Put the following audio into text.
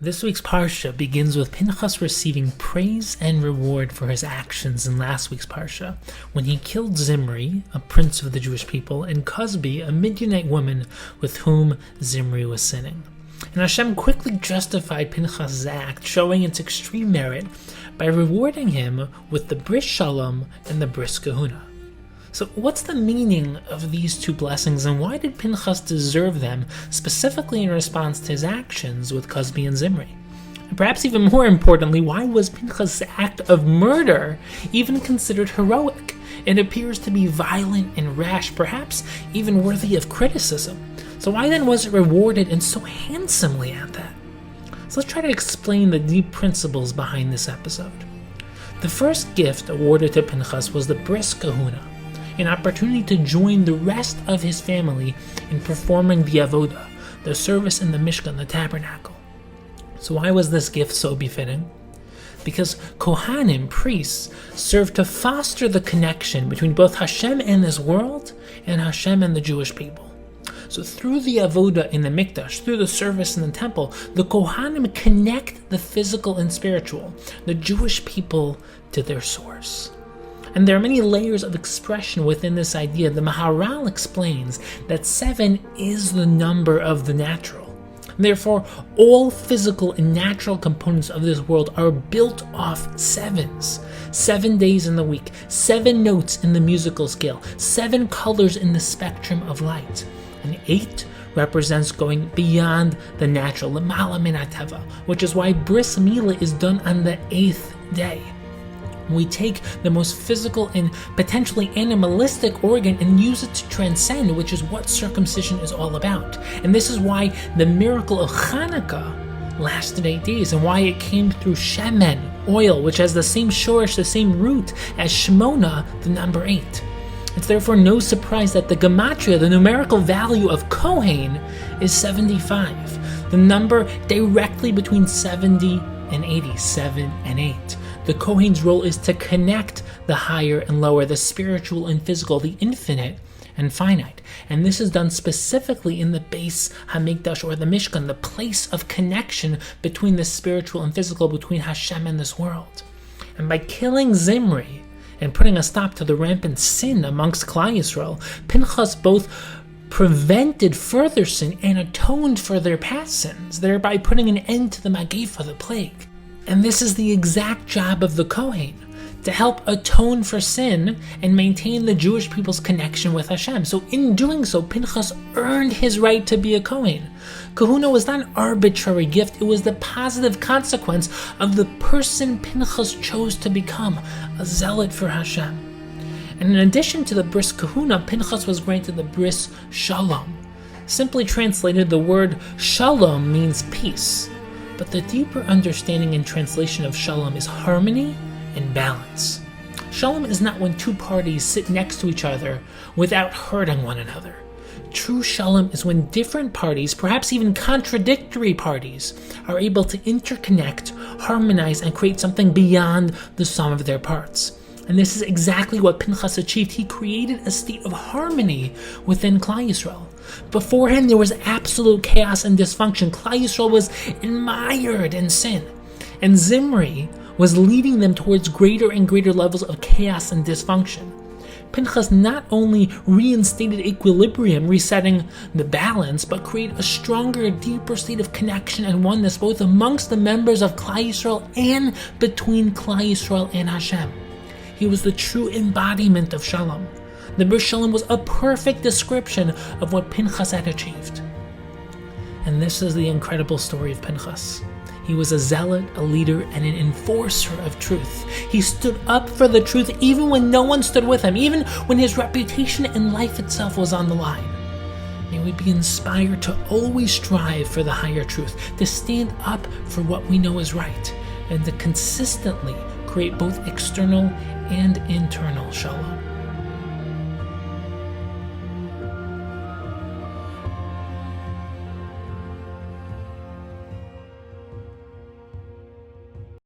This week's Parsha begins with Pinchas receiving praise and reward for his actions in last week's Parsha, when he killed Zimri, a prince of the Jewish people, and Cosbi, a Midianite woman with whom Zimri was sinning. And Hashem quickly justified Pinchas' act, showing its extreme merit, by rewarding him with the Bris Shalom and the Bris Kahuna. So what's the meaning of these two blessings, and why did Pinchas deserve them, specifically in response to his actions with Cosbi and Zimri? And perhaps even more importantly, why was Pinchas' act of murder even considered heroic? It appears to be violent and rash, perhaps even worthy of criticism. So why then was it rewarded, and so handsomely at that? So let's try to explain the deep principles behind this episode. The first gift awarded to Pinchas was the Bris Kahuna, an opportunity to join the rest of his family in performing the avodah, the service in the Mishkan, the tabernacle. So why was this gift so befitting? Because Kohanim, priests, served to foster the connection between both Hashem and this world and Hashem and the Jewish people. So through the avodah in the mikdash, through the service in the temple, the Kohanim connect the physical and spiritual, the Jewish people, to their source. And there are many layers of expression within this idea. The Maharal explains that 7 is the number of the natural. Therefore, all physical and natural components of this world are built off 7s. 7 days in the week, 7 notes in the musical scale, 7 colors in the spectrum of light. And 8 represents going beyond the natural, l'mala min hateva, which is why Bris Milah is done on the 8th day. We take the most physical and potentially animalistic organ and use it to transcend, which is what circumcision is all about. And this is why the miracle of Hanukkah lasted 8 days, and why it came through shemen, oil, which has the same shorish, the same root as Shemona, the number 8. It's therefore no surprise that the gematria, the numerical value of Kohen, is 75, the number directly between 70 and 80, 7 and 8. The Kohen's role is to connect the higher and lower, the spiritual and physical, the infinite and finite. And this is done specifically in the Beis HaMikdash, or the Mishkan, the place of connection between the spiritual and physical, between Hashem and this world. And by killing Zimri and putting a stop to the rampant sin amongst Klal Yisrael, Pinchas both prevented further sin and atoned for their past sins, thereby putting an end to the Mageifa, the plague. And this is the exact job of the Kohen, to help atone for sin and maintain the Jewish people's connection with Hashem. So in doing so, Pinchas earned his right to be a Kohen. Kahuna was not an arbitrary gift, it was the positive consequence of the person Pinchas chose to become, a zealot for Hashem. And in addition to the Bris Kahuna, Pinchas was granted the Bris Shalom. Simply translated, the word Shalom means peace. But the deeper understanding and translation of Shalom is harmony and balance. Shalom is not when two parties sit next to each other without hurting one another. True Shalom is when different parties, perhaps even contradictory parties, are able to interconnect, harmonize, and create something beyond the sum of their parts. And this is exactly what Pinchas achieved. He created a state of harmony within Klal Yisrael. Beforehand, there was absolute chaos and dysfunction. Klal Yisrael was mired in sin. And Zimri was leading them towards greater and greater levels of chaos and dysfunction. Pinchas not only reinstated equilibrium, resetting the balance, but created a stronger, deeper state of connection and oneness, both amongst the members of Klal Yisrael and between Klal Yisrael and Hashem. He was the true embodiment of Shalom. The Bris Shalom was a perfect description of what Pinchas had achieved. And this is the incredible story of Pinchas. He was a zealot, a leader, and an enforcer of truth. He stood up for the truth even when no one stood with him, even when his reputation and life itself was on the line. May we be inspired to always strive for the higher truth, to stand up for what we know is right, and to consistently create both external and internal shalom.